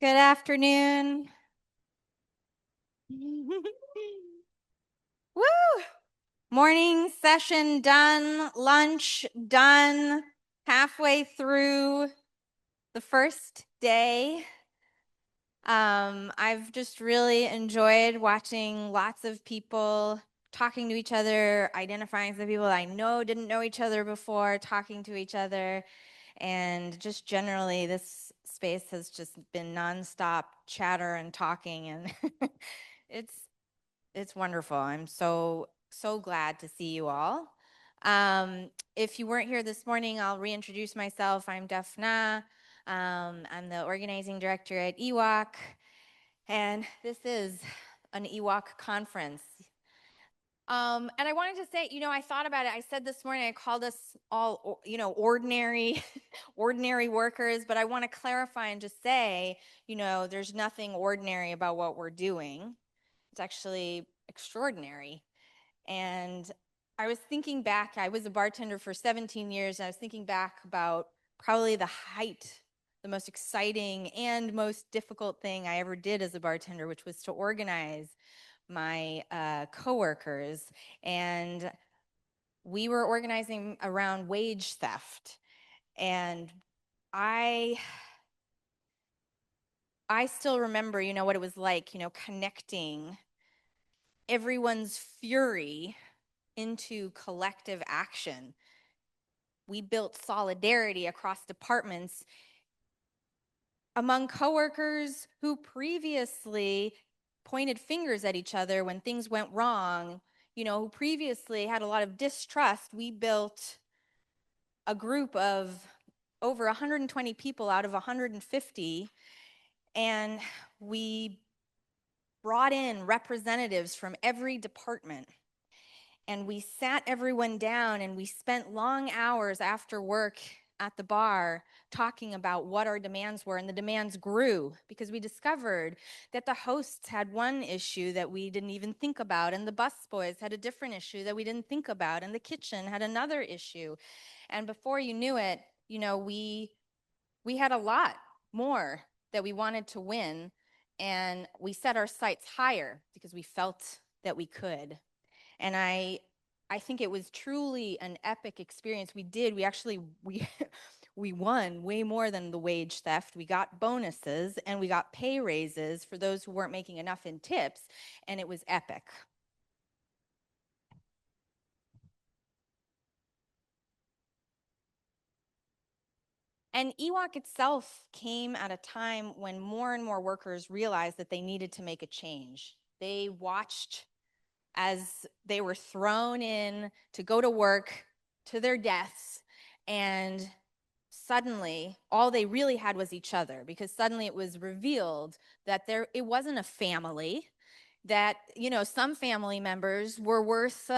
Good afternoon. Woo! Morning session done, lunch done, halfway through the first day. I've just really enjoyed watching lots of people talking to each other, identifying some people I know didn't know each other before, talking to each other, and just generally this space has just been nonstop chatter and talking, and it's wonderful. I'm so glad to see you all. If you weren't here this morning, I'll reintroduce myself. I'm Daphna. I'm the organizing director at EWOC, and this is an EWOC conference. And I wanted to say, I thought about it. I said this morning, I called us all, ordinary, ordinary workers, but I want to clarify and just say, there's nothing ordinary about what we're doing. It's actually extraordinary. And I was thinking back, I was a bartender for 17 years, and I was thinking back about probably the most exciting and most difficult thing I ever did as a bartender, which was to organize my coworkers. And we were organizing around wage theft. And I still remember, what it was like, connecting everyone's fury into collective action. We built solidarity across departments among coworkers who previously pointed fingers at each other when things went wrong, who previously had a lot of distrust. We built a group of over 120 people out of 150, and we brought in representatives from every department. And we sat everyone down and we spent long hours after work at the bar talking about what our demands were. And the demands grew because we discovered that the hosts had one issue that we didn't even think about, and the busboys had a different issue that we didn't think about, and the kitchen had another issue. And before you knew it, we had a lot more that we wanted to win, and we set our sights higher because we felt that we could. And I think it was truly an epic experience. We actually we won way more than the wage theft. We got bonuses and we got pay raises for those who weren't making enough in tips, and it was epic. And EWOC itself came at a time when more and more workers realized that they needed to make a change. They watched as they were thrown in to go to work to their deaths, and suddenly all they really had was each other, because suddenly it was revealed that it wasn't a family, that some family members were worth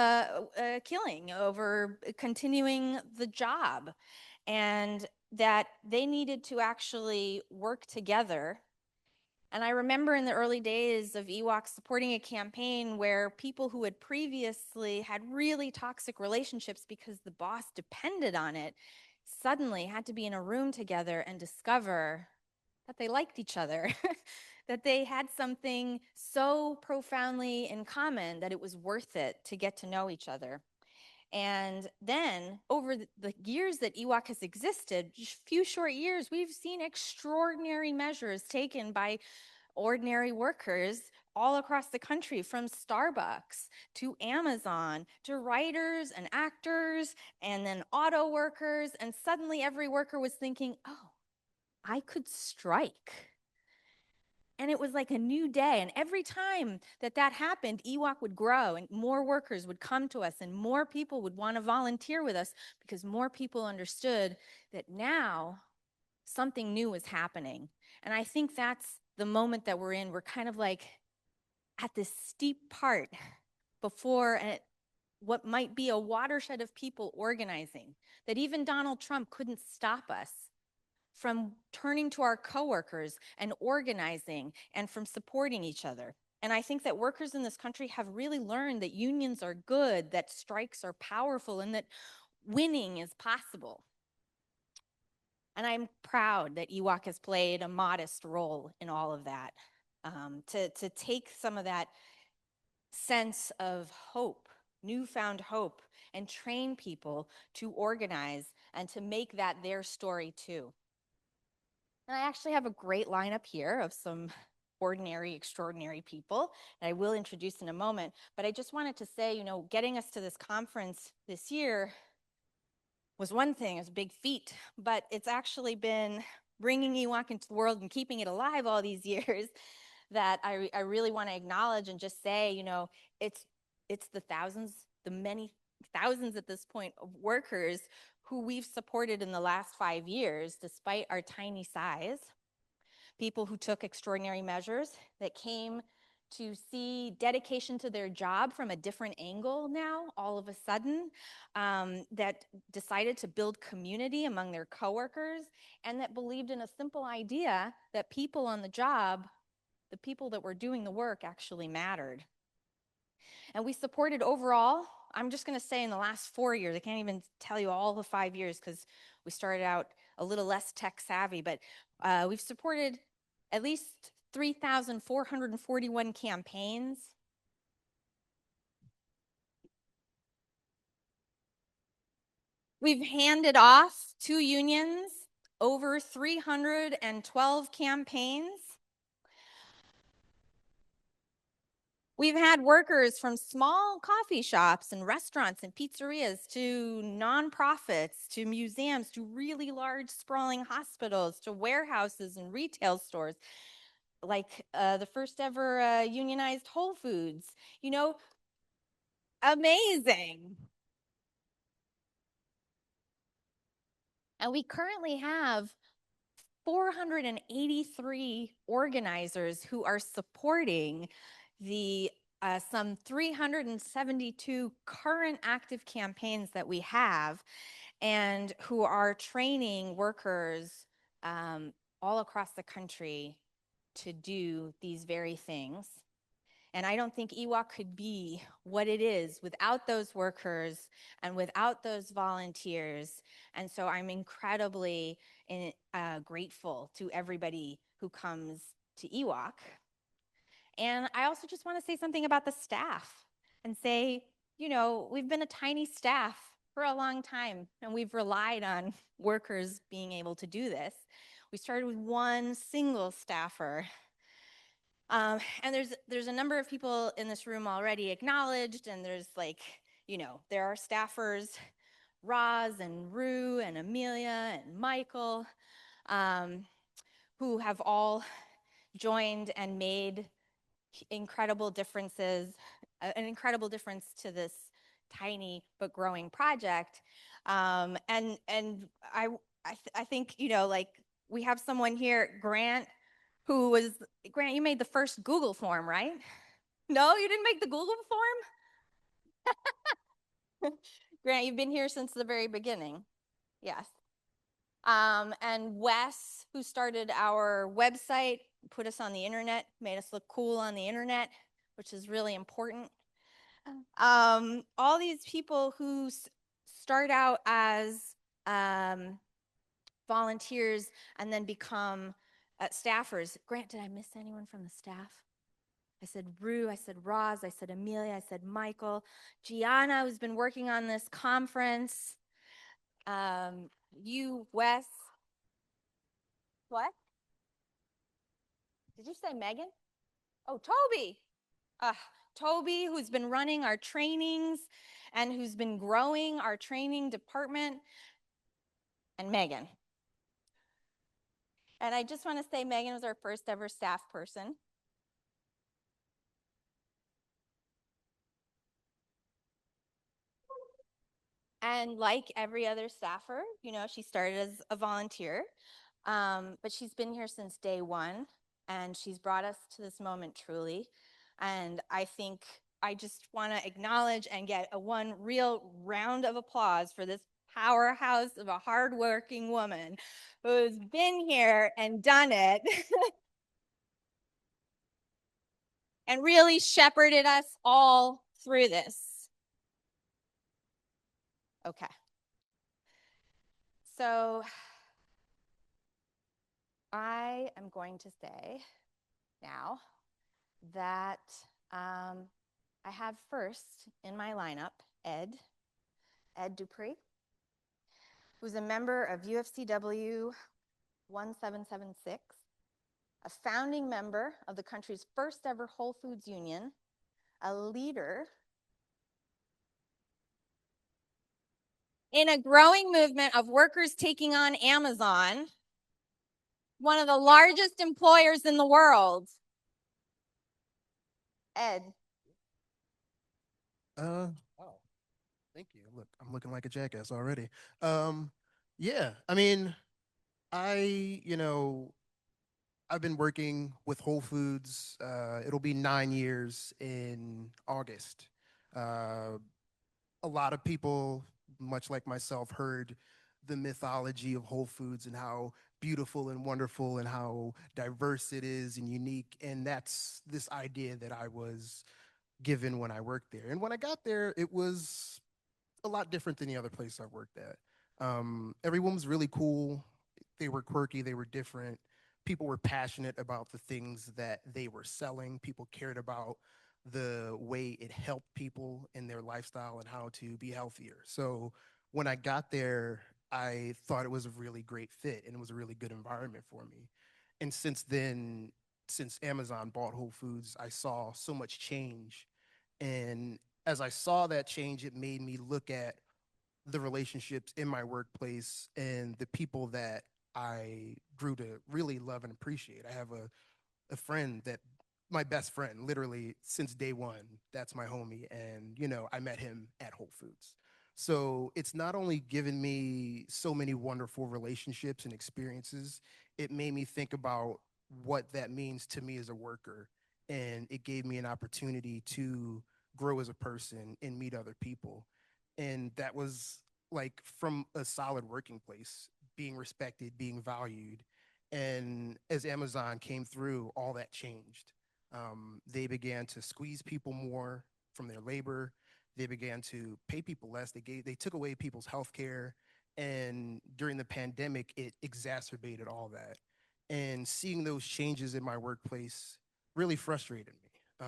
killing over continuing the job, and that they needed to actually work together. And I remember in the early days of EWOC supporting a campaign where people who had previously had really toxic relationships because the boss depended on it suddenly had to be in a room together and discover that they liked each other, that they had something so profoundly in common that it was worth it to get to know each other. And then over the years that EWOC has existed, just a few short years, we've seen extraordinary measures taken by ordinary workers all across the country, from Starbucks to Amazon to writers and actors and then auto workers. And suddenly every worker was thinking, oh, I could strike. And it was like a new day. And every time that happened, EWOC would grow and more workers would come to us and more people would want to volunteer with us, because more people understood that now something new was happening. And I think that's the moment that we're in. We're kind of like at this steep part before what might be a watershed of people organizing, that even Donald Trump couldn't stop us from turning to our coworkers and organizing and from supporting each other. And I think that workers in this country have really learned that unions are good, that strikes are powerful, and that winning is possible. And I'm proud that EWOC has played a modest role in all of that, to take some of that sense of hope, newfound hope, and train people to organize and to make that their story too. And I actually have a great lineup here of some ordinary, extraordinary people that I will introduce in a moment. But I just wanted to say, getting us to this conference this year was one thing, it's a big feat, but it's actually been bringing EWOC into the world and keeping it alive all these years that I really want to acknowledge and just say, it's the thousands, the many thousands at this point of workers who we've supported in the last 5 years, despite our tiny size, people who took extraordinary measures, that came to see dedication to their job from a different angle now, all of a sudden, that decided to build community among their coworkers, and that believed in a simple idea that people on the job, the people that were doing the work, actually mattered. And we supported overall, I'm just going to say in the last 4 years, I can't even tell you all the 5 years because we started out a little less tech savvy, but we've supported at least 3,441 campaigns. We've handed off to unions over 312 campaigns. We've had workers from small coffee shops and restaurants and pizzerias to nonprofits, to museums, to really large sprawling hospitals, to warehouses and retail stores, like the first ever unionized Whole Foods. Amazing. And we currently have 483 organizers who are supporting the some 372 current active campaigns that we have, and who are training workers all across the country to do these very things. And I don't think EWOC could be what it is without those workers and without those volunteers. And so I'm incredibly grateful to everybody who comes to EWOC. And I also just want to say something about the staff and say, we've been a tiny staff for a long time, and we've relied on workers being able to do this. We started with one single staffer. And there's a number of people in this room already acknowledged, and there's there are staffers, Roz and Rue and Amelia and Michael, who have all joined and made incredible differences, an incredible difference to this tiny but growing project. And I think, we have someone here, Grant, Grant, you made the first Google form, right? No, you didn't make the Google form? Grant, you've been here since the very beginning. Yes. And Wes, who started our website, put us on the internet, made us look cool on the internet, which is really important. All these people who start out as volunteers and then become staffers. Grant, did I miss anyone from the staff? I said Rue, I said Roz, I said Amelia, I said Michael. Gianna, who's been working on this conference. You, Wes. What? Did you say Megan? Oh, Toby. Toby, who's been running our trainings and who's been growing our training department. And Megan. And I just want to say Megan was our first ever staff person. And like every other staffer, she started as a volunteer, but she's been here since day one, and she's brought us to this moment truly. And I think I just want to acknowledge and get one real round of applause for this powerhouse of a hardworking woman who's been here and done it and really shepherded us all through this. Okay. So I am going to say now that I have first in my lineup Ed Dupree, who's a member of UFCW 1776, a founding member of the country's first ever Whole Foods Union, a leader in a growing movement of workers taking on Amazon, one of the largest employers in the world. Ed. Wow. Thank you. Look, I'm looking like a jackass already. Yeah, I mean, I've been working with Whole Foods. It'll be 9 years in August. Uh, a lot of people, much like myself, heard the mythology of Whole Foods and how beautiful and wonderful and how diverse it is and unique. And that's this idea that I was given when I worked there. And when I got there, it was a lot different than the other place I've worked at. Everyone was really cool. They were quirky. They were different. People were passionate about the things that they were selling. People cared about the way it helped people in their lifestyle and how to be healthier. So when I got there, I thought it was a really great fit and it was a really good environment for me. And since then, since Amazon bought Whole Foods, I saw so much change. And as I saw that change, it made me look at the relationships in my workplace and the people that I grew to really love and appreciate. I have a friend that my best friend, literally since day one, that's my homie. And, I met him at Whole Foods. So it's not only given me so many wonderful relationships and experiences, it made me think about what that means to me as a worker. And it gave me an opportunity to grow as a person and meet other people. And that was like from a solid working place, being respected, being valued. And as Amazon came through, all that changed. They began to squeeze people more from their labor. They began to pay people less. They took away people's health care. And during the pandemic, it exacerbated all that. And seeing those changes in my workplace really frustrated me.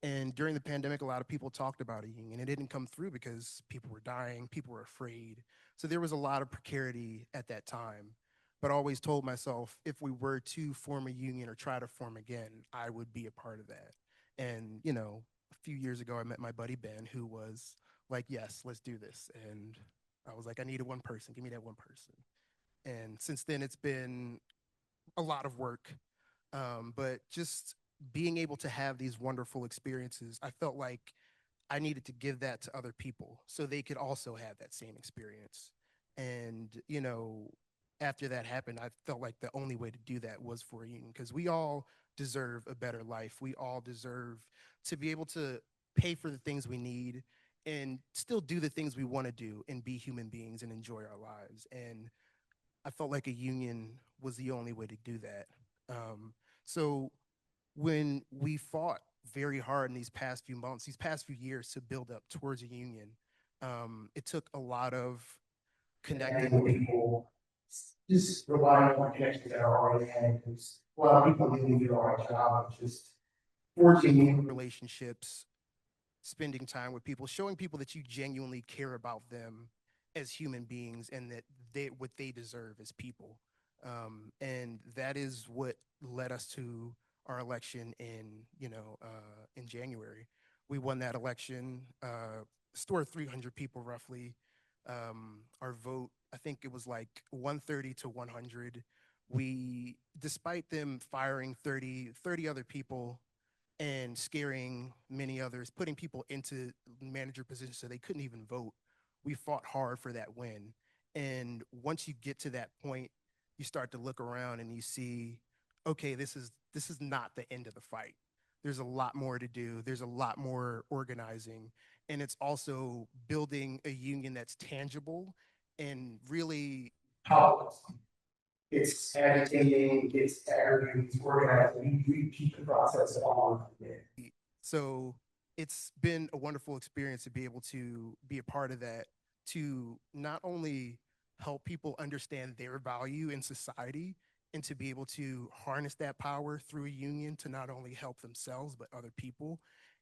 And during the pandemic, a lot of people talked about a union. It didn't come through because people were dying, people were afraid. So there was a lot of precarity at that time. But I always told myself if we were to form a union or try to form again, I would be a part of that. And, a few years ago, I met my buddy Ben, who was like, yes, let's do this. And I was like, I needed one person. Give me that one person. And since then, it's been a lot of work. But just being able to have these wonderful experiences, I felt like I needed to give that to other people so they could also have that same experience. And, after that happened, I felt like the only way to do that was for a union because we all deserve a better life. We all deserve to be able to pay for the things we need and still do the things we want to do and be human beings and enjoy our lives. And I felt like a union was the only way to do that. So when we fought very hard in these past few months, these past few years to build up towards a union, it took a lot of connecting with people, just relying on connections that are already had. Because a lot of people didn't do the right job of just forging new relationships, spending time with people, showing people that you genuinely care about them as human beings and that what they deserve as people. And that is what led us to our election in January. We won that election, store 300 people roughly. Our vote, I think it was like 130 to 100. Despite them firing 30 other people and scaring many others, putting people into manager positions so they couldn't even vote. We fought hard for that win. And once you get to that point, you start to look around and you see, okay, this is not the end of the fight. There's a lot more to do. There's a lot more organizing. And it's also building a union that's tangible and really powerless. It's agitating, it's aggravating, it's organizing. We keep the process on. So it's been a wonderful experience to be able to be a part of that, to not only help people understand their value in society and to be able to harness that power through a union to not only help themselves, but other people.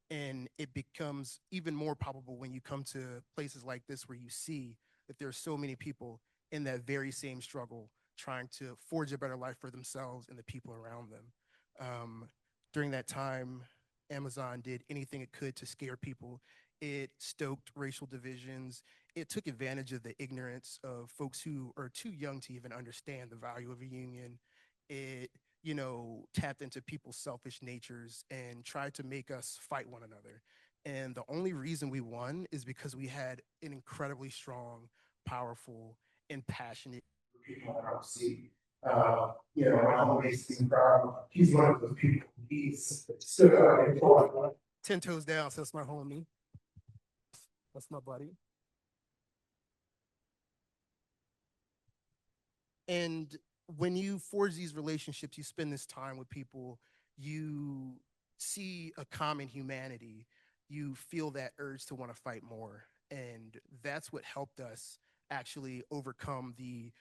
And it becomes even more palpable when you come to places like this where you see that there are so many people in that very same struggle trying to forge a better life for themselves and the people around them. During that time, Amazon did anything it could to scare people. It stoked racial divisions. It took advantage of the ignorance of folks who are too young to even understand the value of a union. It, tapped into people's selfish natures and tried to make us fight one another. And the only reason we won is because we had an incredibly strong, powerful, and passionate people in our city. My home makes me proud. He's one of those people. He's stood up and fought 10 toes down. So that's my homie. That's my buddy. And when you forge these relationships, you spend this time with people, you see a common humanity, you feel that urge to want to fight more. And that's what helped us actually overcome the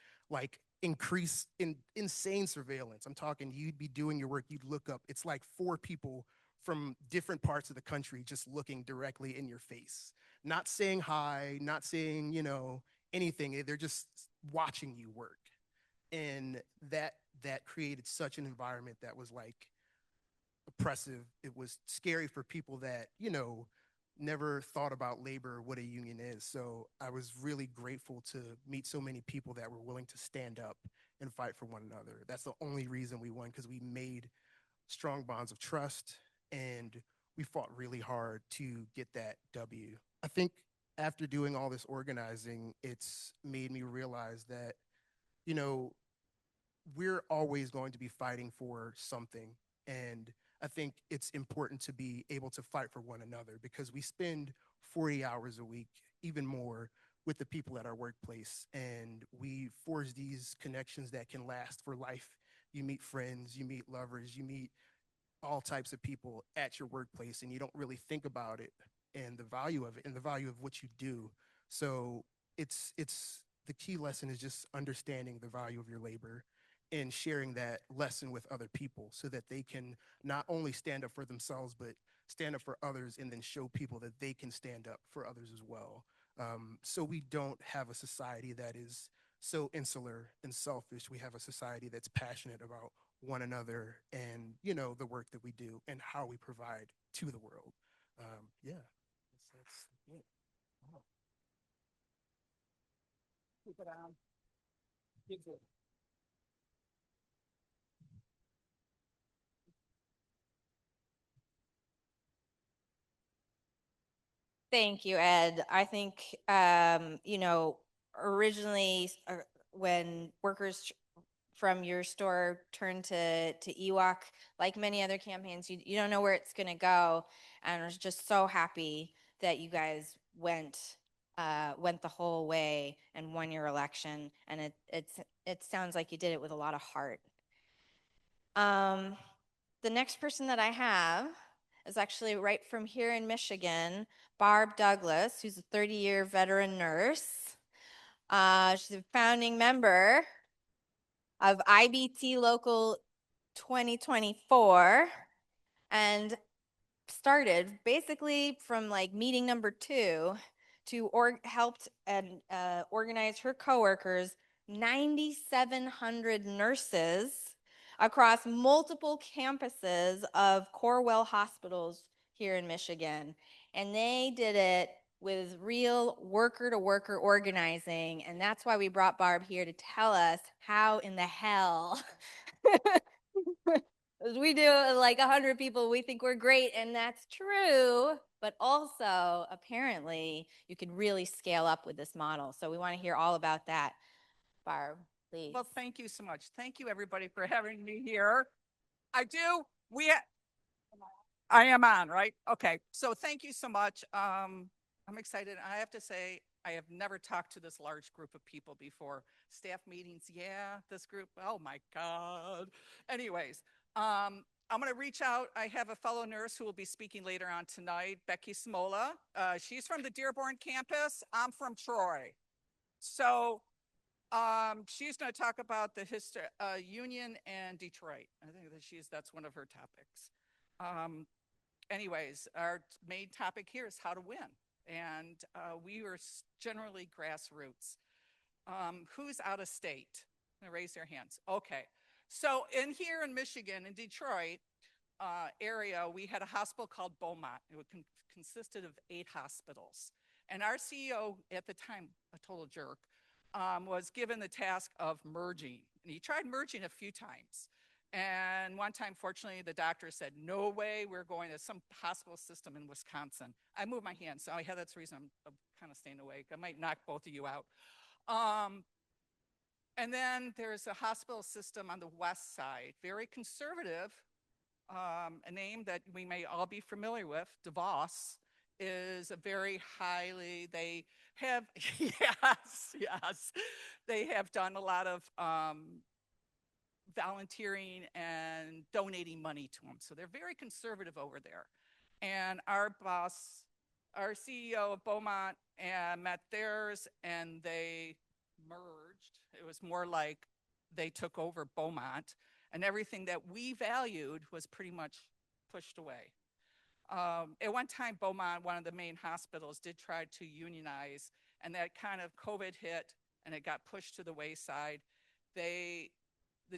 increase in insane surveillance. I'm talking, you'd be doing your work, you'd look up, it's like 4 people from different parts of the country just looking directly in your face, not saying hi, not saying, anything. They're just watching you work. And that created such an environment that was oppressive. It was scary for people that never thought about labor, what a union is. So I was really grateful to meet so many people that were willing to stand up and fight for one another. That's the only reason we won, because we made strong bonds of trust and we fought really hard to get that W. I think after doing all this organizing, it's made me realize that you know, we're always going to be fighting for something. And I think it's important to be able to fight for one another, because we spend 40 hours a week, even more, with the people at our workplace. And we forge these connections that can last for life. You meet friends, you meet lovers, you meet all types of people at your workplace, and you don't really think about it and the value of it and the value of what you do. So it's the key lesson is just understanding the value of your labor and sharing that lesson with other people so that they can not only stand up for themselves, but stand up for others, and then show people that they can stand up for others as well. So we don't have a society that is so insular and selfish. We have a society that's passionate about one another and the work that we do and how we provide to the world. Yeah, that's it. Wow. Keep it on. Keep it. Thank you, Ed. I think, originally when workers from your store turned to EWOC, like many other campaigns, you don't know where it's going to go. And I was just so happy that you guys went the whole way and won your election. And it sounds like you did it with a lot of heart. The next person that I have is actually right from here in Michigan, Barb Douglas, who's a 30-year veteran nurse. She's a founding member of IBT Local 2024 and started basically from like meeting number 2 to helped and organize her coworkers, 9,700 nurses across multiple campuses of Corewell hospitals here in Michigan. And they did it with real worker-to-worker organizing. And that's why we brought Barb here to tell us how in the hell we do like 100 people, we think we're great, and that's true. But also, apparently, you can really scale up with this model. So we want to hear all about that. Barb, please. Well, thank you so much. Thank you, everybody, for having me here. I am on, right? Okay. So thank you so much. I'm excited. I have to say, I have never talked to this large group of people before. Staff meetings, yeah, this group, oh my God. Anyways, I'm going to reach out. I have a fellow nurse who will be speaking later on tonight, Becky Smola. She's from the Dearborn campus. I'm from Troy. So She's going to talk about the history, Union and Detroit. I think that that's one of her topics. Anyways, our main topic here is how to win. And we were generally grassroots. Who's out of state? Raise their hands. Okay. So here in Michigan, in Detroit area, we had a hospital called Beaumont. It consisted of 8 hospitals. And our CEO at the time, a total jerk, was given the task of merging. And he tried merging a few times. And one time, fortunately, the doctor said, no way, we're going to some hospital system in Wisconsin. I moved my hand, so that's the reason I'm kind of staying awake. I might knock both of you out. And then there's a hospital system on the west side, very conservative, a name that we may all be familiar with, DeVos, is a very highly, they have, yes, they have done a lot of volunteering and donating money to them. So they're very conservative over there. And our boss, our CEO of Beaumont, met theirs, and they merged. It was more like they took over Beaumont, and everything that we valued was pretty much pushed away. At one time, Beaumont, one of the main hospitals, did try to unionize, and that kind of COVID hit, and it got pushed to the wayside. The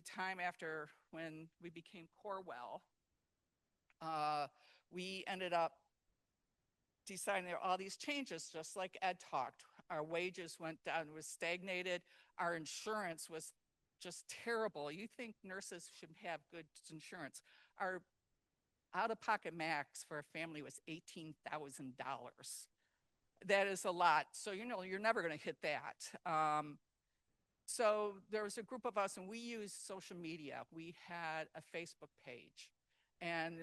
time after when we became Corewell, we ended up deciding there are all these changes, just like Ed talked. Our wages went down, was stagnated. Our insurance was just terrible. You think nurses should have good insurance. Our out-of-pocket max for a family was $18,000. That is a lot. So, you're never going to hit that. So there was a group of us, and we used social media. We had a Facebook page, and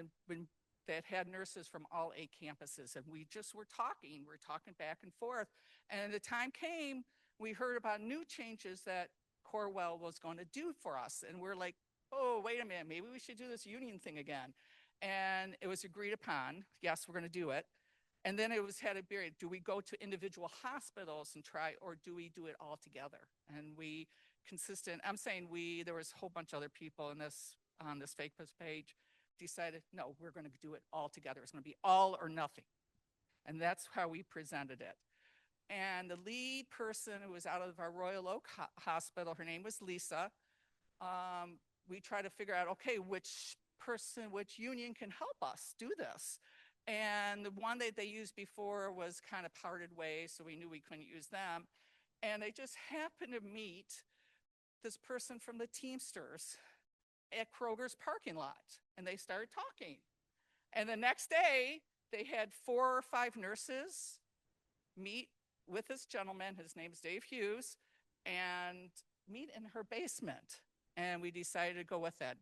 that had nurses from all 8 campuses, and we just were talking. We're talking back and forth. And the time came, we heard about new changes that Corewell was going to do for us. And we're like, oh, wait a minute, maybe we should do this union thing again. And it was agreed upon, yes, we're going to do it. And then it was had a period, do we go to individual hospitals and try, or do we do it all together? And we I'm saying there was a whole bunch of other people on this Facebook page, decided, no, we're going to do it all together. It's going to be all or nothing. And that's how we presented it. And the lead person who was out of our Royal Oak Hospital, her name was Lisa. We tried to figure out, okay, which union can help us do this? And the one that they used before was kind of parted ways, so we knew we couldn't use them. And they just happened to meet this person from the Teamsters at Kroger's parking lot, and they started talking. And the next day, they had 4 or 5 nurses meet with this gentleman, his name's Dave Hughes, and meet in her basement. And we decided to go with that.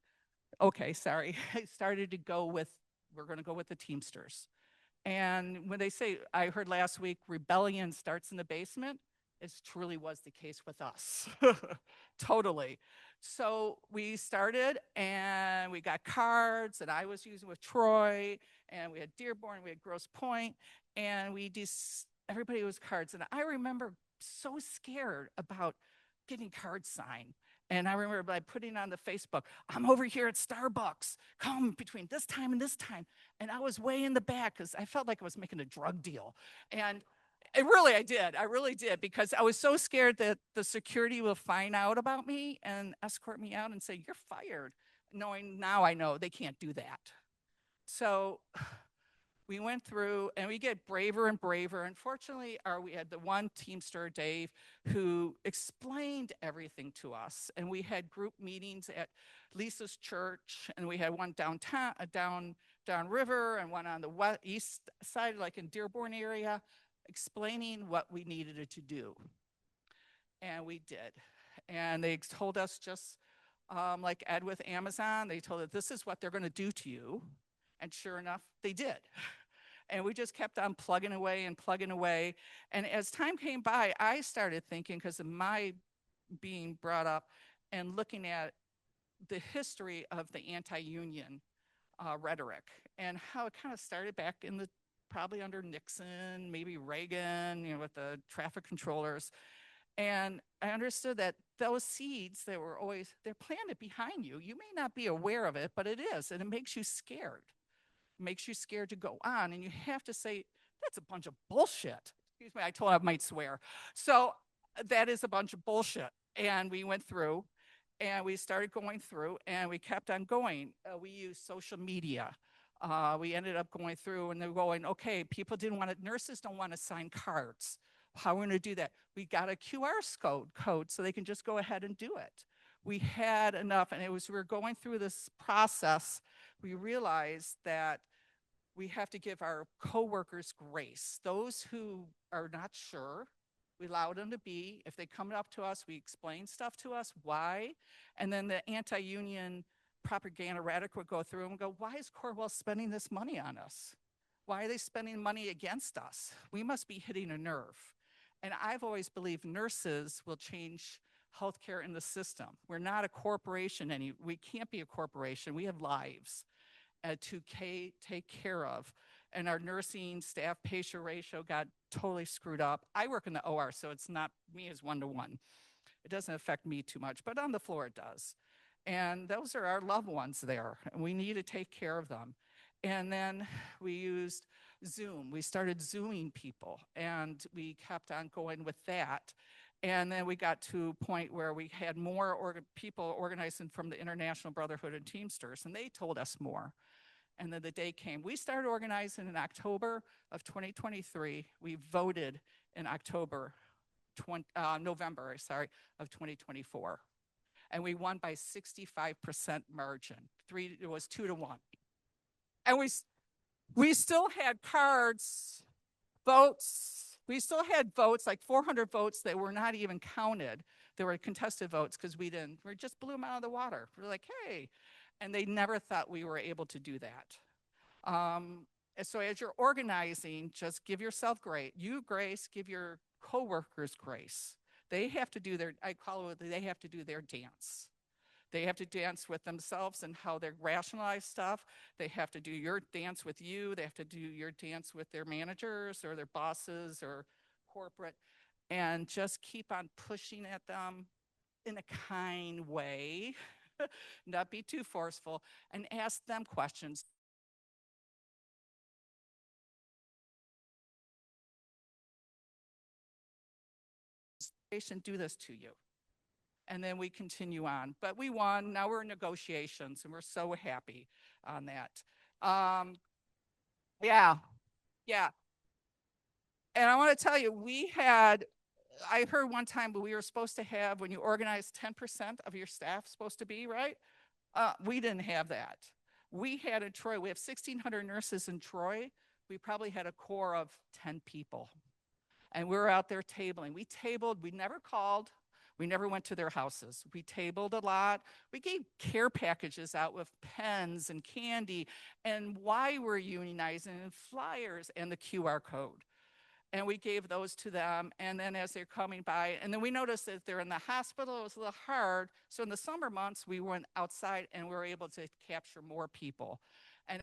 Okay, sorry. We're going to go with the Teamsters. And when they say, I heard last week, rebellion starts in the basement, it truly was the case with us. Totally. So we started, and we got cards that I was using with Troy, and we had Dearborn, we had Grosse Pointe, and everybody was cards. And I remember so scared about getting cards signed. And I remember putting on the Facebook, I'm over here at Starbucks, come between this time and this time. And I was way in the back because I felt like I was making a drug deal. And I really did, because I was so scared that the security will find out about me and escort me out and say, you're fired. Knowing now I know they can't do that. So we went through, and we get braver and braver. Unfortunately, we had the one Teamster, Dave, who explained everything to us. And we had group meetings at Lisa's church, and we had one downtown, downriver, and one on the east side, like in Dearborn area, explaining what we needed to do. And we did. And they told us, just like Ed with Amazon, they told us, this is what they're going to do to you. And sure enough, they did. And we just kept on plugging away. And as time came by, I started thinking, because of my being brought up and looking at the history of the anti-union rhetoric, and how it kind of started back probably under Nixon, maybe Reagan, with the traffic controllers. And I understood that those seeds that were always, they're planted behind you. You may not be aware of it, but it is, and it makes you scared. It makes you scared to go on, and you have to say, that's a bunch of bullshit. Excuse me, I told I might swear. So that is a bunch of bullshit. And we went through, and we started going through, and we kept on going. We used social media. We ended up going through, and they're going, okay, people didn't want to, nurses don't want to sign cards. How are we going to do that? We got a QR code so they can just go ahead and do it. We had enough, and we were going through this process. We realized that we have to give our coworkers grace. Those who are not sure, we allow them to be. If they come up to us, we explain stuff to us, why. And then the anti-union propaganda rhetoric would go through and go, why is Corewell spending this money on us? Why are they spending money against us? We must be hitting a nerve. And I've always believed nurses will change healthcare in the system. We're not a corporation we can't be a corporation. We have lives to take care of. And our nursing staff patient ratio got totally screwed up. I work in the OR, so it's not me as one-to-one. It doesn't affect me too much, but on the floor it does. And those are our loved ones there, and we need to take care of them. And then we used Zoom. We started Zooming people, and we kept on going with that. And then we got to a point where we had more people organizing from the International Brotherhood and Teamsters, and they told us more. And then the day came. We started organizing in October of 2023. We voted in November of 2024. And we won by 65% margin. It was 2-1. And we still had cards, votes. We still had votes, like 400 votes that were not even counted. There were contested votes because we just blew them out of the water. We're like, hey. And they never thought we were able to do that. So as you're organizing, just give yourself grace. Give your coworkers grace. They have to do they have to do their dance. They have to dance with themselves and how they rationalize stuff. They have to do your dance with you. They have to do your dance with their managers or their bosses or corporate, and just keep on pushing at them in a kind way, not be too forceful, and ask them questions. Do this to you. And then we continue on. But we won. Now we're in negotiations, and we're so happy on that. Yeah. And I want to tell you, I heard one time we were supposed to have, when you organize 10% of your staff supposed to be, right? We didn't have that. We had in Troy, we have 1,600 nurses in Troy. We probably had a core of 10 people. And we were out there tabling. We never called. We never went to their houses. We tabled a lot. We gave care packages out with pens and candy and why we're unionizing and flyers and the QR code. And we gave those to them. And then as they're coming by, and then we noticed that they're in the hospital, it was a little hard. So in the summer months, we went outside and we were able to capture more people. And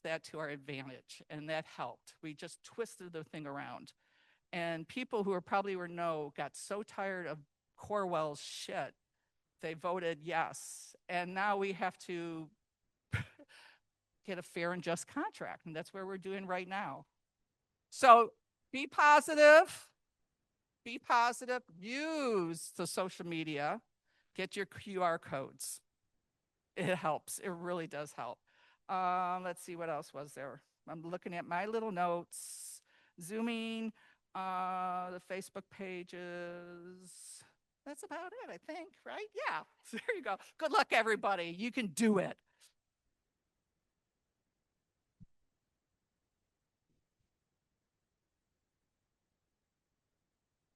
that to our advantage, and that helped. We just twisted the thing around. And people who probably got so tired of Corewell's shit, they voted yes. And now we have to get a fair and just contract, and that's what we're doing right now. So be positive, use the social media, get your QR codes. It helps, it really does help. Let's see, what else was there? I'm looking at my little notes, Zooming, the Facebook pages. That's about it, I think, right? Yeah, there you go. Good luck, everybody. You can do it.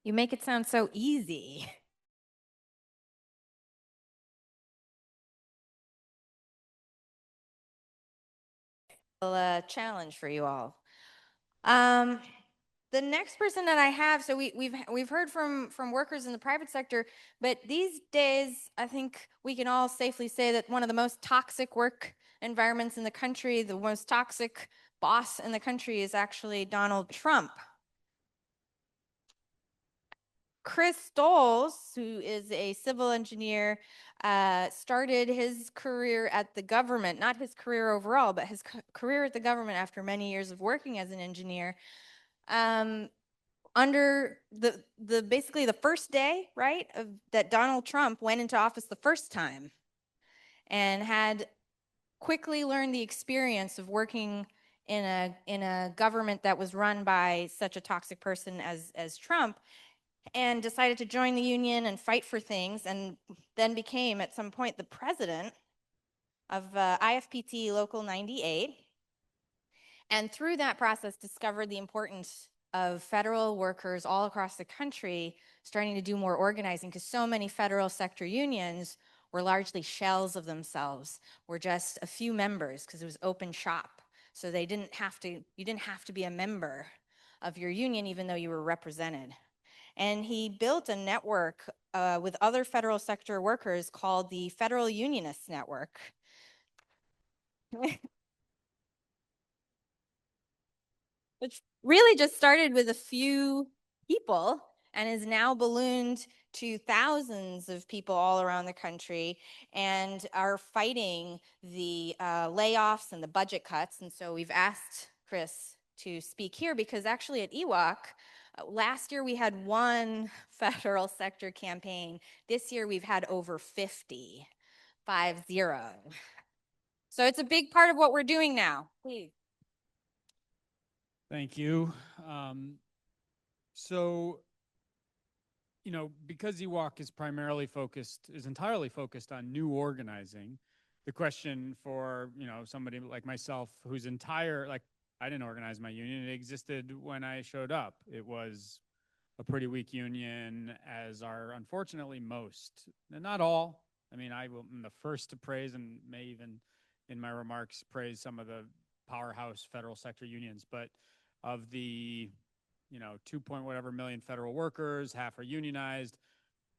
You make it sound so easy. A challenge for you all. The next person that I have, so we've heard from workers in the private sector, but these days I think we can all safely say that one of the most toxic work environments in the country, the most toxic boss in the country is actually Donald Trump. Chris Dols, who is a civil engineer, started his career at the government, not his career overall, but his career at the government after many years of working as an engineer. Under basically the first day, right, that Donald Trump went into office the first time, and had quickly learned the experience of working in a government that was run by such a toxic person as Trump, and decided to join the union and fight for things, and then became at some point the president of IFPTE Local 98. And through that process discovered the importance of federal workers all across the country starting to do more organizing, because so many federal sector unions were largely shells of themselves, were just a few members because it was open shop. So you didn't have to be a member of your union even though you were represented. And he built a network with other federal sector workers called the Federal Unionists Network. Which really just started with a few people and is now ballooned to thousands of people all around the country, and are fighting the layoffs and the budget cuts. And so we've asked Chris to speak here because actually at EWOC, last year we had one federal sector campaign. This year we've had over 50, 50. So it's a big part of what we're doing now. Please. Thank you. So, you know, because EWOC is entirely focused on new organizing, the question for, you know, somebody like myself whose I didn't organize my union. It existed when I showed up. It was a pretty weak union, as are unfortunately most, and not all. I mean, I'm the first to praise, and may even in my remarks praise some of the powerhouse federal sector unions, but of the, you know, 2 million federal workers, half are unionized.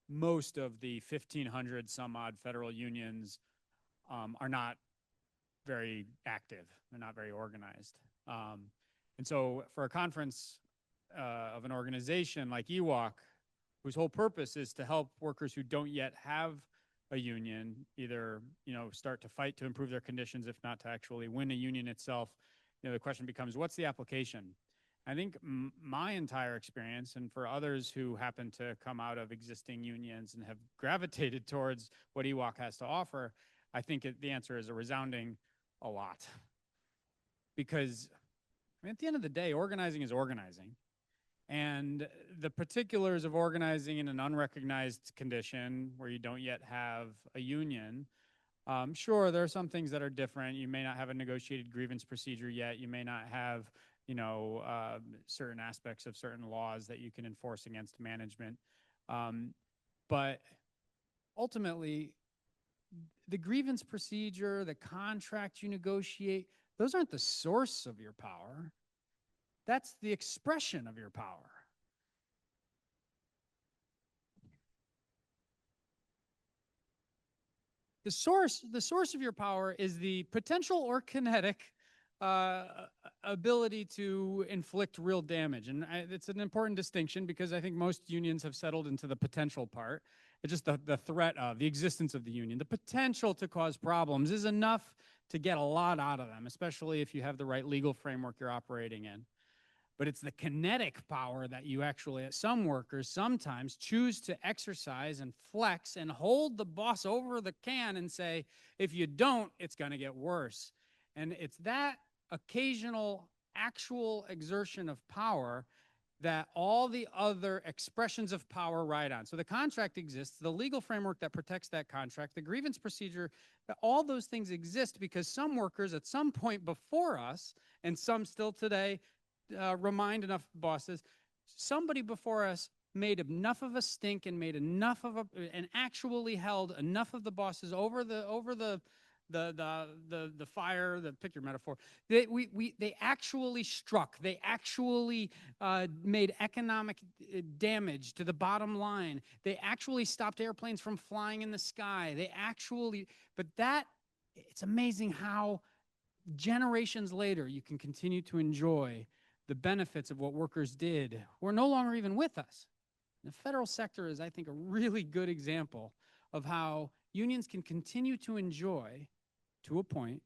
Most of the 1,500 some odd federal unions are not very active. They're not very organized. And so for a conference of an organization like EWOC, whose whole purpose is to help workers who don't yet have a union either, you know, start to fight to improve their conditions, if not to actually win a union itself, you know, the question becomes, what's the application? I think my entire experience, and for others who happen to come out of existing unions and have gravitated towards what EWOC has to offer, I think the answer is a resounding a lot. Because I mean, at the end of the day, organizing is organizing. And the particulars of organizing in an unrecognized condition where you don't yet have a union, sure, there are some things that are different. You may not have a negotiated grievance procedure yet. You may not have, you know, certain aspects of certain laws that you can enforce against management. But ultimately, the grievance procedure, the contract you negotiate, those aren't the source of your power. That's the expression of your power. The source of your power is the potential or kinetic ability to inflict real damage. And it's an important distinction, because I think most unions have settled into the potential part. It's just the threat of the existence of the union. The potential to cause problems is enough to get a lot out of them, especially if you have the right legal framework you're operating in. But it's the kinetic power that you actually, some workers sometimes choose to exercise and flex and hold the boss over the can and say, if you don't, it's going to get worse. And it's that occasional actual exertion of power that all the other expressions of power ride on. So the contract exists, the legal framework that protects that contract, the grievance procedure, all those things exist because some workers at some point before us, and some still today, remind enough bosses, somebody before us made enough of a stink and made enough of and actually held enough of the bosses over the fire. Pick your metaphor. They actually struck. They actually made economic damage to the bottom line. They actually stopped airplanes from flying in the sky. But that it's amazing how generations later you can continue to enjoy the benefits of what workers did who are no longer even with us. The federal sector is, I think, a really good example of how unions can continue to enjoy, to a point,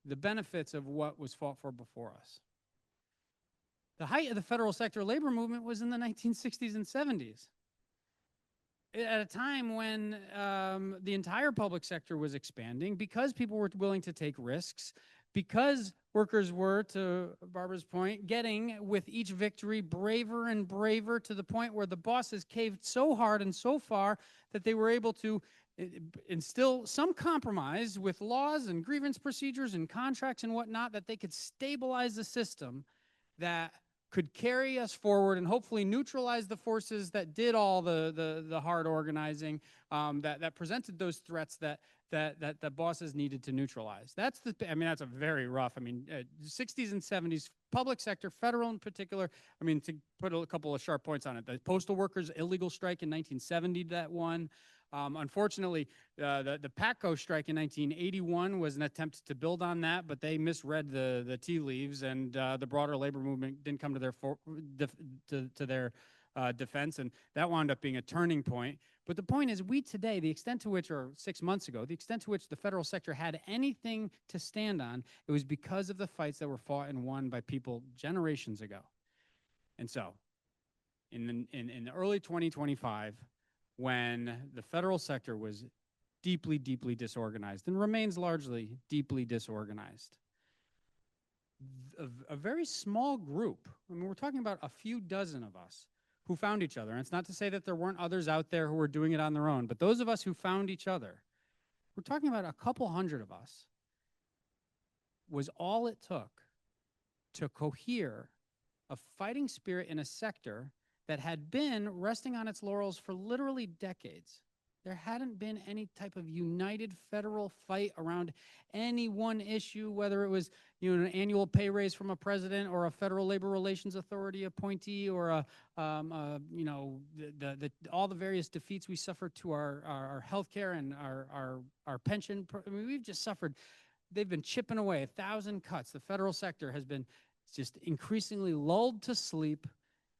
the benefits of what was fought for before us. The height of the federal sector labor movement was in the 1960s and 70s. At a time when the entire public sector was expanding, because people were willing to take risks, because workers were, to Barbara's point, getting with each victory braver and braver, to the point where the bosses caved so hard and so far that they were able to instill some compromise with laws and grievance procedures and contracts and whatnot, that they could stabilize the system that could carry us forward and hopefully neutralize the forces that did all the hard organizing, that presented those threats that the bosses needed to neutralize. That's that's a very rough, 60s and 70s, public sector, federal in particular. To put a couple of sharp points on it, the postal workers' illegal strike in 1970 that won. Unfortunately, the PATCO strike in 1981 was an attempt to build on that, but they misread the tea leaves, and the broader labor movement didn't come to their defense, and that wound up being a turning point. But the point is, we today, the extent to which, or 6 months ago, the extent to which the federal sector had anything to stand on, it was because of the fights that were fought and won by people generations ago. And so, in the early 2025, when the federal sector was deeply, deeply disorganized and remains largely deeply disorganized, a very small group, we're talking about a few dozen of us who found each other. And it's not to say that there weren't others out there who were doing it on their own, but those of us who found each other, we're talking about a couple hundred of us, was all it took to cohere a fighting spirit in a sector that had been resting on its laurels for literally decades. There hadn't been any type of united federal fight around any one issue, whether it was an annual pay raise from a president or a Federal Labor Relations Authority appointee, or all the various defeats we suffered to our health care and our pension. We've just suffered. They've been chipping away 1,000 cuts. The federal sector has been just increasingly lulled to sleep.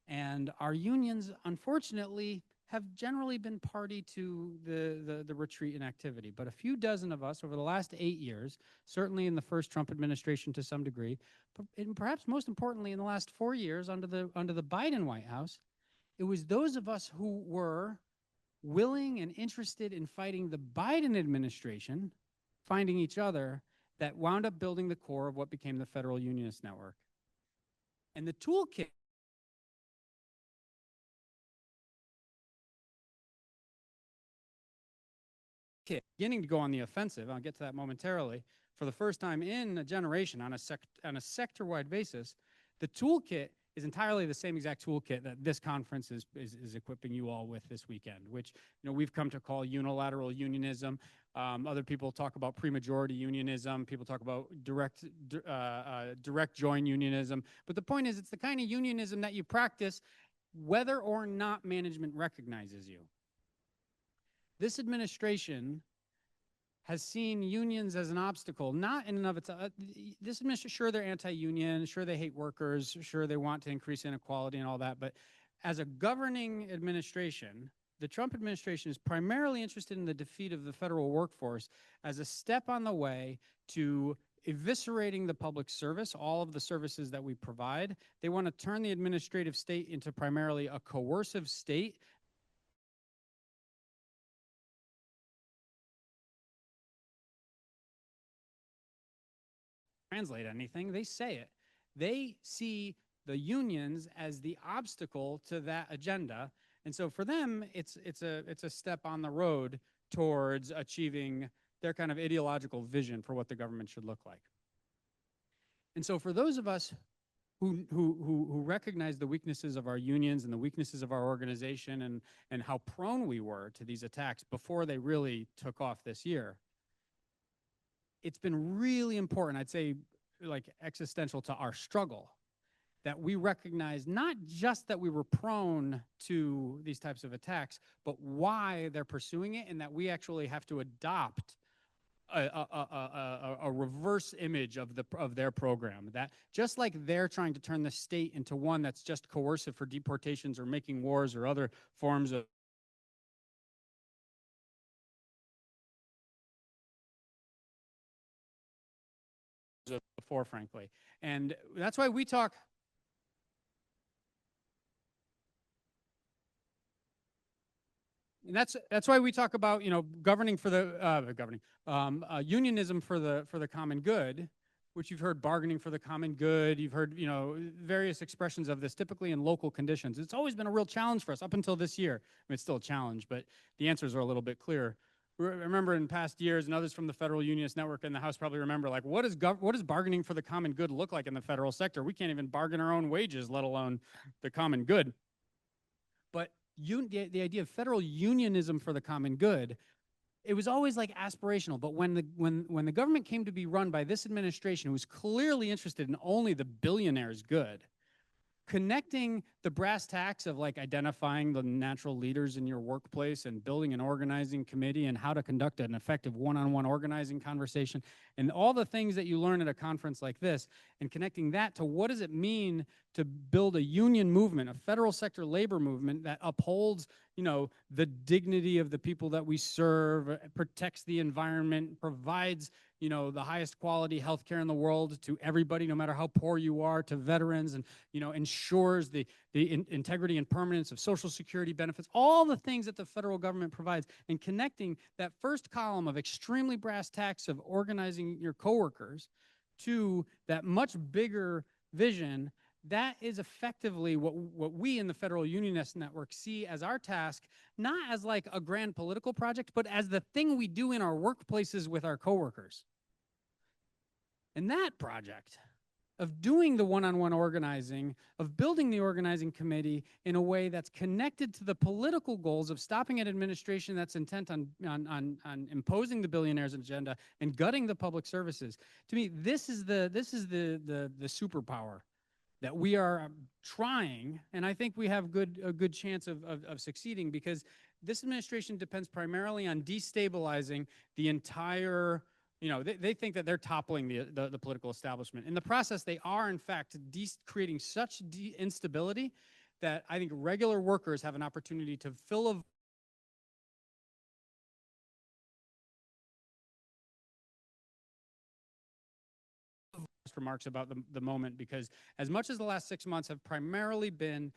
And our unions, unfortunately, have generally been party to the retreat in activity. But a few dozen of us over the last 8 years, certainly in the first Trump administration to some degree, but perhaps most importantly in the last 4 years under the Biden White House, it was those of us who were willing and interested in fighting the Biden administration, finding each other, that wound up building the core of what became the Federal Unionist Network. And the toolkit beginning to go on the offensive, I'll get to that momentarily, for the first time in a generation on a sector-wide basis, the toolkit is entirely the same exact toolkit that this conference is equipping you all with this weekend, which we've come to call unilateral unionism. Other people talk about pre-majority unionism. People talk about direct join unionism. But the point is, it's the kind of unionism that you practice whether or not management recognizes you. This administration has seen unions as an obstacle, not in and of itself. This administration, sure, they're anti-union, sure, they hate workers, sure, they want to increase inequality and all that, but as a governing administration, the Trump administration is primarily interested in the defeat of the federal workforce as a step on the way to eviscerating the public service, all of the services that we provide. They want to turn the administrative state into primarily a coercive state. Translate anything, they say it. They see the unions as the obstacle to that agenda, and so for them, it's a step on the road towards achieving their kind of ideological vision for what the government should look like. And so for those of us who recognize the weaknesses of our unions and the weaknesses of our organization and how prone we were to these attacks before they really took off this year, it's been really important, I'd say, like existential to our struggle, that we recognize not just that we were prone to these types of attacks, but why they're pursuing it, and that we actually have to adopt a reverse image of their program. That just like they're trying to turn the state into one that's just coercive for deportations or making wars or other forms of before, frankly. And that's why we talk. And that's why we talk about, you know, governing for the unionism for the common good, which you've heard, bargaining for the common good. You've heard, you know, various expressions of this, typically in local conditions. It's always been a real challenge for us up until this year. I mean, it's still a challenge, but the answers are a little bit clearer. Remember in past years, and others from the Federal Unionist Network in the House probably remember, like, what does bargaining for the common good look like in the federal sector? We can't even bargain our own wages, let alone the common good. But the idea of federal unionism for the common good, it was always like aspirational. But when the government came to be run by this administration, who was clearly interested in only the billionaire's good, connecting the brass tacks of like identifying the natural leaders in your workplace and building an organizing committee and how to conduct an effective one-on-one organizing conversation and all the things that you learn at a conference like this, and connecting that to what does it mean to build a union movement, a federal sector labor movement that upholds, you know, the dignity of the people that we serve, protects the environment, provides, you know, the highest quality healthcare in the world to everybody, no matter how poor you are, to veterans, and, you know, ensures the integrity and permanence of Social Security benefits, all the things that the federal government provides, and connecting that first column of extremely brass tacks of organizing your coworkers to that much bigger vision. That is effectively what we in the Federal Unionist Network see as our task, not as like a grand political project, but as the thing we do in our workplaces with our coworkers. And that project of doing the one-on-one organizing, of building the organizing committee in a way that's connected to the political goals of stopping an administration that's intent on imposing the billionaire's agenda and gutting the public services. To me, this is the superpower that we are trying, and I think we have a good chance of succeeding, because this administration depends primarily on destabilizing the entire, you know, they think that they're toppling the political establishment. In the process, they are, in fact, creating such instability that I think regular workers have an opportunity to fill a remarks about the moment, because as much as the last 6 months have primarily been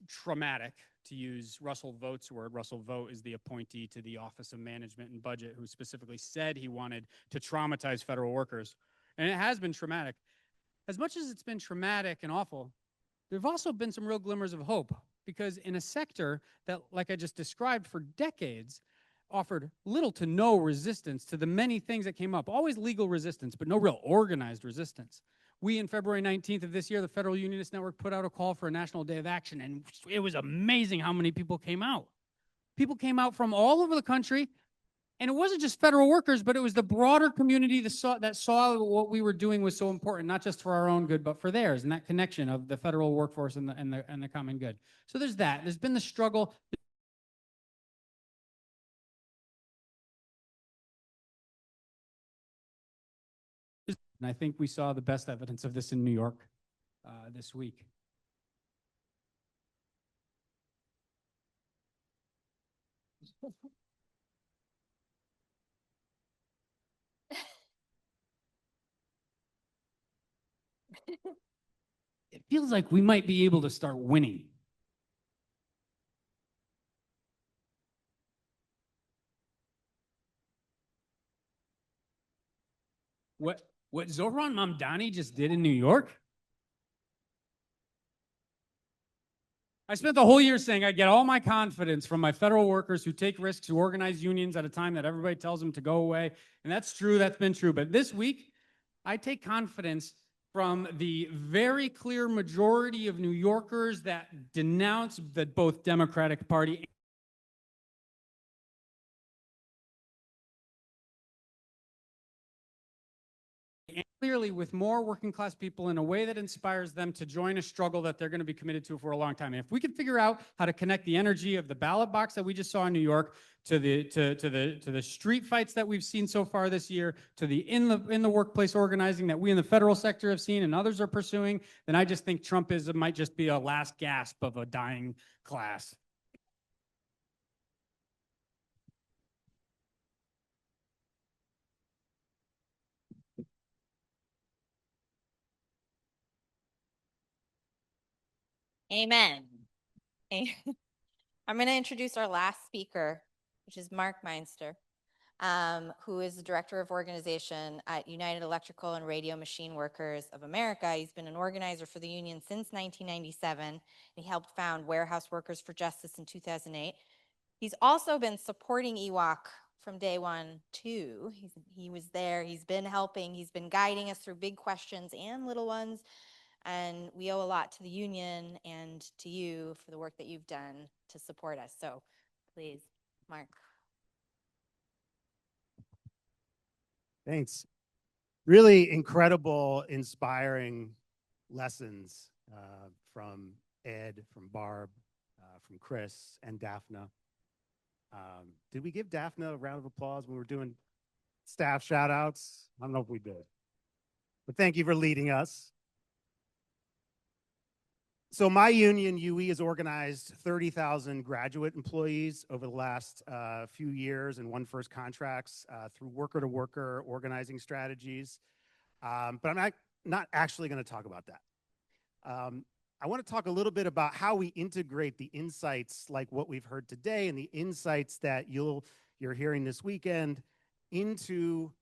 traumatic, to use Russell Vogt's word. Russell Vogt is the appointee to the Office of Management and Budget, who specifically said he wanted to traumatize federal workers. And it has been traumatic. As much as it's been traumatic and awful, there have also been some real glimmers of hope, because in a sector that, like I just described, for decades offered little to no resistance to the many things that came up, always legal resistance, but no real organized resistance. We, in February 19th of this year, the Federal Unionist Network put out a call for a national day of action, and it was amazing how many people came out. People came out from all over the country, and it wasn't just federal workers, but it was the broader community that saw what we were doing was so important, not just for our own good, but for theirs, and that connection of the federal workforce and the common good. So there's that. There's been the struggle. And I think we saw the best evidence of this in New York this week. It feels like we might be able to start winning. What Zohran Mamdani just did in New York? I spent the whole year saying I get all my confidence from my federal workers who take risks, who organize unions at a time that everybody tells them to go away. And that's true, that's been true. But this week, I take confidence from the very clear majority of New Yorkers that denounce the both Democratic Party clearly with more working class people in a way that inspires them to join a struggle that they're going to be committed to for a long time. And if we can figure out how to connect the energy of the ballot box that we just saw in New York to the street fights that we've seen so far this year, to the in the workplace organizing that we in the federal sector have seen and others are pursuing, then I just think Trumpism might just be a last gasp of a dying class. Amen. I'm going to introduce our last speaker, which is Mark Meinster, who is the Director of Organization at United Electrical and Radio Machine Workers of America. He's been an organizer for the union since 1997, and he helped found Warehouse Workers for Justice in 2008. He's also been supporting EWOC from day one, too. He was there. He's been helping. He's been guiding us through big questions and little ones. And we owe a lot to the union and to you for the work that you've done to support us. So please, Mark. Thanks. Really incredible, inspiring lessons from Ed, from Barb, from Chris, and Daphna. Did we give Daphna a round of applause when we were doing staff shout outs? I don't know if we did. But thank you for leading us. So my union, UE, has organized 30,000 graduate employees over the last few years and won first contracts through worker-to-worker organizing strategies. But I'm not actually going to talk about that. I want to talk a little bit about how we integrate the insights like what we've heard today and the insights that you're hearing this weekend into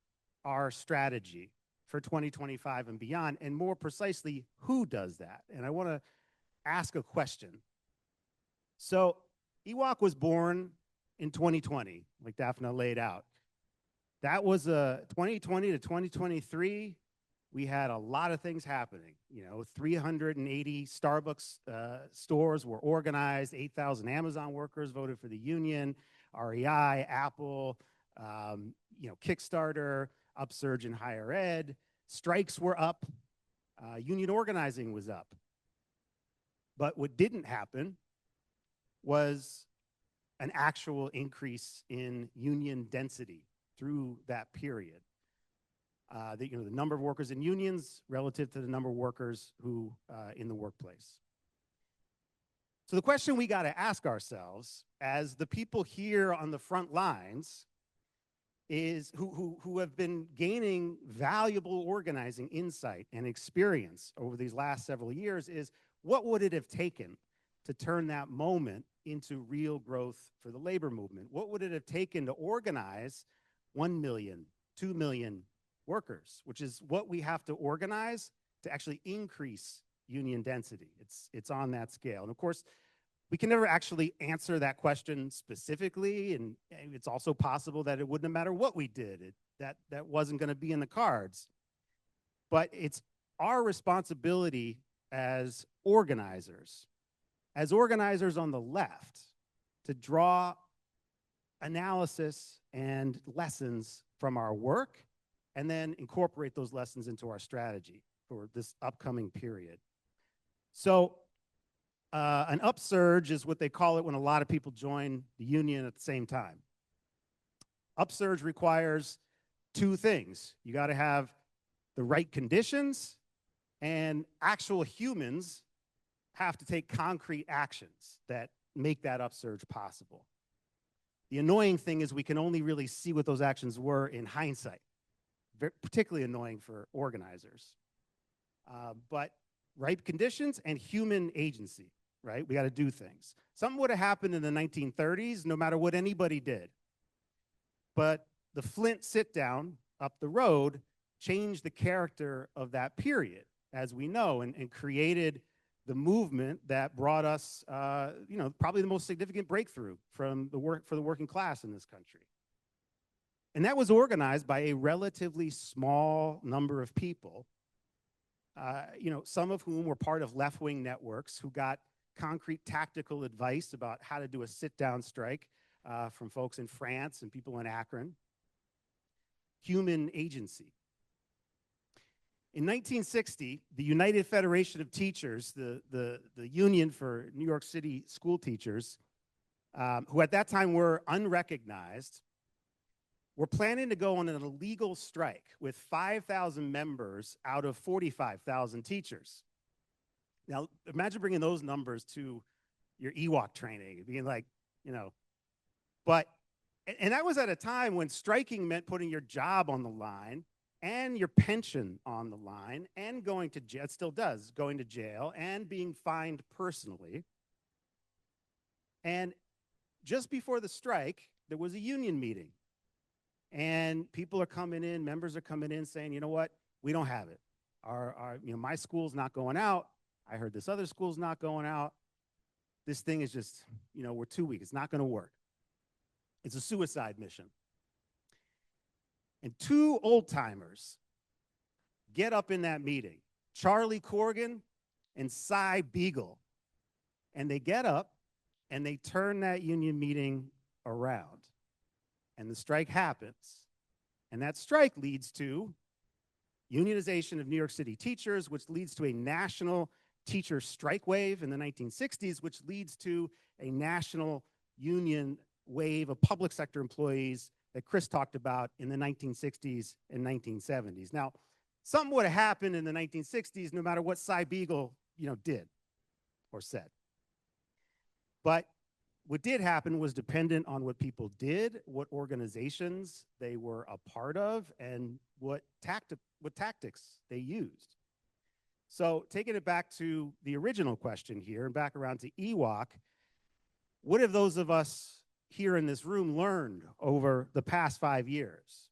our strategy for 2025 and beyond, and more precisely, who does that? And I want to ask a question. So EWOC was born in 2020, like Daphna laid out. That was 2020 to 2023. We had a lot of things happening. 380 Starbucks stores were organized, 8,000 Amazon workers voted for the union, REI, Apple, Kickstarter, upsurge in higher ed, strikes were up, union organizing was up. But what didn't happen was an actual increase in union density through that period. The number of workers in unions relative to the number of workers who in the workplace. So the question we got to ask ourselves as the people here on the front lines is who have been gaining valuable organizing insight and experience over these last several years is, what would it have taken to turn that moment into real growth for the labor movement? What would it have taken to organize 1 million, 2 million workers, which is what we have to organize to actually increase union density? It's on that scale. And of course, we can never actually answer that question specifically, and it's also possible that it wouldn't have mattered what we did. That wasn't going to be in the cards. But it's our responsibility as organizers on the left, to draw analysis and lessons from our work and then incorporate those lessons into our strategy for this upcoming period. So an upsurge is what they call it when a lot of people join the union at the same time. Upsurge requires two things. You got to have the right conditions, and actual humans have to take concrete actions that make that upsurge possible. The annoying thing is we can only really see what those actions were in hindsight. Particularly annoying for organizers. But right conditions and human agency, right? We got to do things. Something would have happened in the 1930s no matter what anybody did. But the Flint sit-down up the road changed the character of that period, as we know, and created the movement that brought us, probably the most significant breakthrough for the working class in this country. And that was organized by a relatively small number of people, some of whom were part of left-wing networks who got concrete tactical advice about how to do a sit-down strike from folks in France and people in Akron. Human agency. In 1960, the United Federation of Teachers, the union for New York City school teachers, who at that time were unrecognized, were planning to go on an illegal strike with 5,000 members out of 45,000 teachers. Now, imagine bringing those numbers to your EWOC training, being like, you know, and that was at a time when striking meant putting your job on the line and your pension on the line and going to jail, it still does, going to jail and being fined personally. And just before the strike, there was a union meeting. And people are coming in, members are coming in saying, you know what, we don't have it. My school's not going out. I heard this other school's not going out. This thing is just, we're too weak. It's not going to work. It's a suicide mission. And two old timers get up in that meeting, Charlie Corrigan and Cy Beagle. And they get up and they turn that union meeting around. And the strike happens. And that strike leads to unionization of New York City teachers, which leads to a national teacher strike wave in the 1960s, which leads to a national union wave of public sector employees that Chris talked about in the 1960s and 1970s. Now, something would have happened in the 1960s no matter what Cy Beagle, did or said. But what did happen was dependent on what people did, what organizations they were a part of, and what tactics they used. So taking it back to the original question here and back around to EWOC, what have those of us here in this room learned over the past 5 years?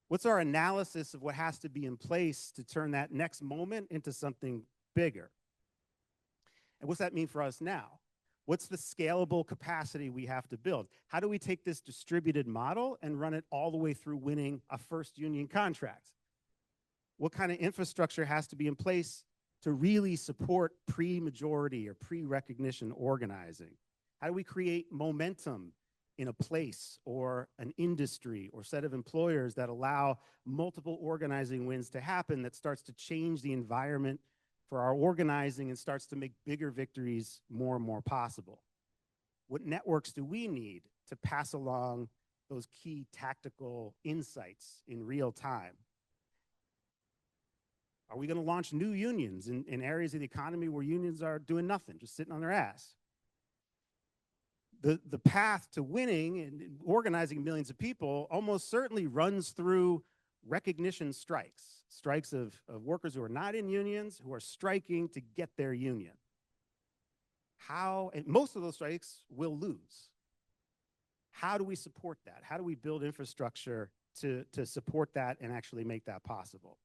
What's our analysis of what has to be in place to turn that next moment into something bigger? And what's that mean for us now? What's the scalable capacity we have to build? How do we take this distributed model and run it all the way through winning a first union contract? What kind of infrastructure has to be in place to really support pre-majority or pre-recognition organizing? How do we create momentum in a place or an industry or set of employers that allow multiple organizing wins to happen that starts to change the environment for our organizing and starts to make bigger victories more and more possible? What networks do we need to pass along those key tactical insights in real time? Are we going to launch new unions in areas of the economy where unions are doing nothing, just sitting on their ass? The path to winning and organizing millions of people almost certainly runs through recognition strikes of workers who are not in unions, who are striking to get their union. And most of those strikes will lose. How do we support that? How do we build infrastructure to support that and actually make that possible?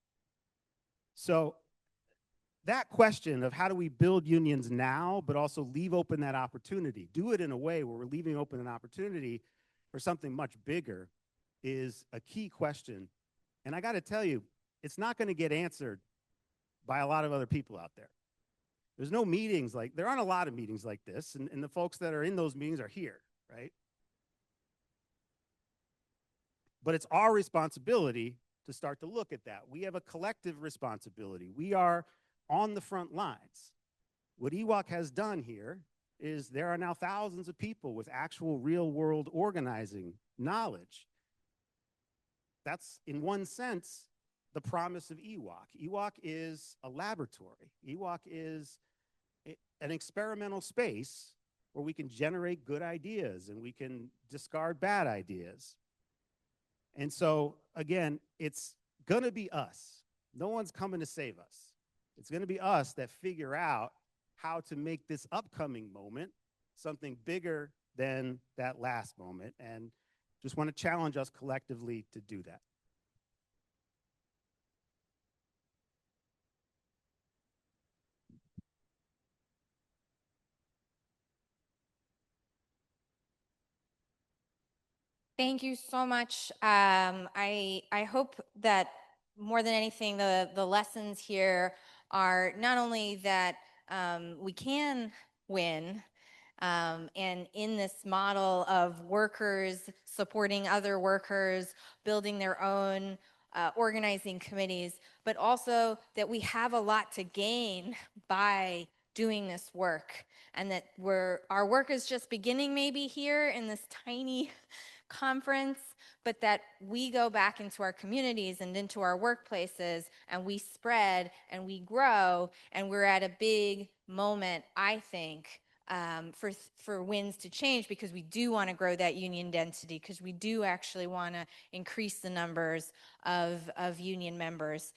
So that question of how do we build unions now, but also leave open that opportunity, do it in a way where we're leaving open an opportunity for something much bigger, is a key question. And I got to tell you, it's not going to get answered by a lot of other people out there. There aren't a lot of meetings like this, and the folks that are in those meetings are here, right? But it's our responsibility to start to look at that. We have a collective responsibility. We are on the front lines. What EWOC has done here is there are now thousands of people with actual real world organizing knowledge. That's, in one sense, the promise of EWOC. EWOC is a laboratory. EWOC is an experimental space where we can generate good ideas and we can discard bad ideas. And so, again, it's going to be us. No one's coming to save us. It's going to be us that figure out how to make this upcoming moment something bigger than that last moment, and just want to challenge us collectively to do that. Thank you so much. I hope that more than anything, the lessons here are not only that we can win, and in this model of workers supporting other workers, building their own organizing committees, but also that we have a lot to gain by doing this work, and that our work is just beginning maybe here in this tiny conference, but that we go back into our communities and into our workplaces, and we spread and we grow, and we're at a big moment, I think, for winds to change, because we do want to grow that union density, because we do actually want to increase the numbers of union members.